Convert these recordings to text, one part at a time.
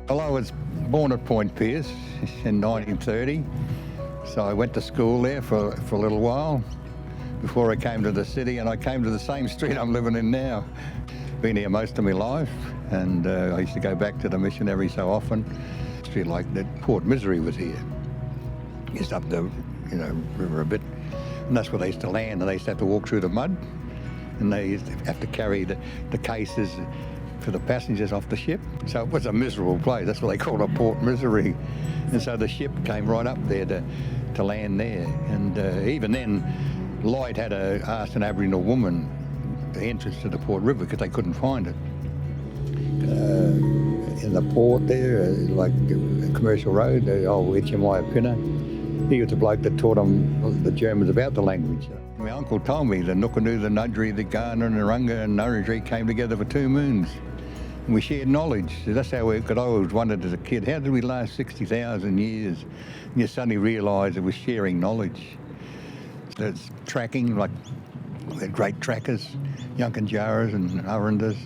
Well, I was born at Point Pearce in 1930, so I went to school there for a little while before I came to the city, and I came to the same street I'm living in now. Been here most of my life, and I used to go back to the mission every so often. Street like that, Port Misery was here. Just up the river a bit, and that's where they used to land, and they used to have to walk through the mud, and they used to have to carry the cases for the passengers off the ship. So it was a miserable place. That's what they called it, Port Misery. And so the ship came right up there to land there. And even then, Lloyd had asked an Aboriginal woman the entrance to the Port River because they couldn't find it. In the port there, like a commercial road, the old Itchamaya Pinner, he was the bloke that taught them, the Germans, about the language. My uncle told me the Nukunoo, the Nudgee, the Kaurna and the Runga and Nurundjeri came together for 2 moons. And we shared knowledge. That's how I always wondered as a kid, how did we last 60,000 years? And you suddenly realise it was sharing knowledge. So it's tracking, like we had great trackers, Yankunytjaras and Arunders.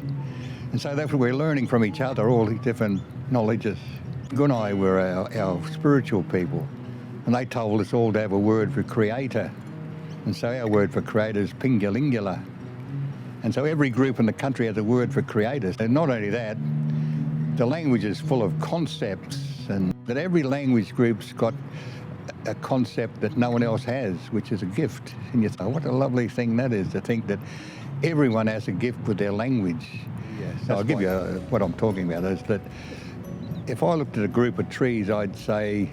And so that's what we're learning from each other, all these different knowledges. Gunai were our spiritual people, and they told us all to have a word for creator. And so our word for creator is Pingalingula. And so every group in the country has a word for creators. And not only that, the language is full of concepts, and that every language group's got a concept that no one else has, which is a gift. And you say, what a lovely thing that is, to think that everyone has a gift with their language. Yes, so I'll give you what I'm talking about is that if I looked at a group of trees, I'd say,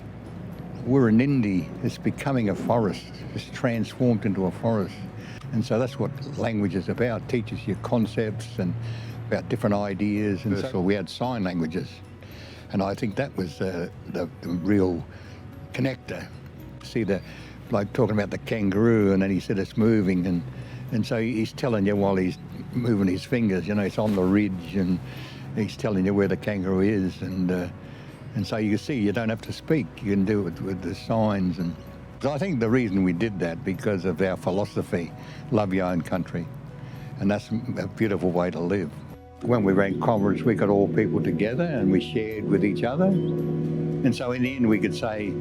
we're an Indi, it's becoming a forest, it's transformed into a forest. And so that's what language is about, teaches you concepts and about different ideas. And so we had sign languages. And I think that was the real connector. See the bloke talking about the kangaroo, and then he said it's moving, and so he's telling you while he's moving his fingers, it's on the ridge, and he's telling you where the kangaroo is, and so you can see you don't have to speak, you can do it with the signs. And so I think the reason we did that because of our philosophy, love your own country, and that's a beautiful way to live. When we ran conference, we got all people together and we shared with each other, and so in the end we could say,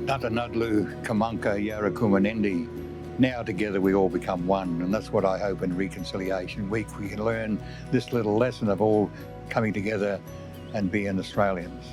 Nutta Nudlu, Kamunka, Yarrakumanendi. Now together we all become one, and that's what I hope in Reconciliation Week we can learn this little lesson of all coming together and being Australians.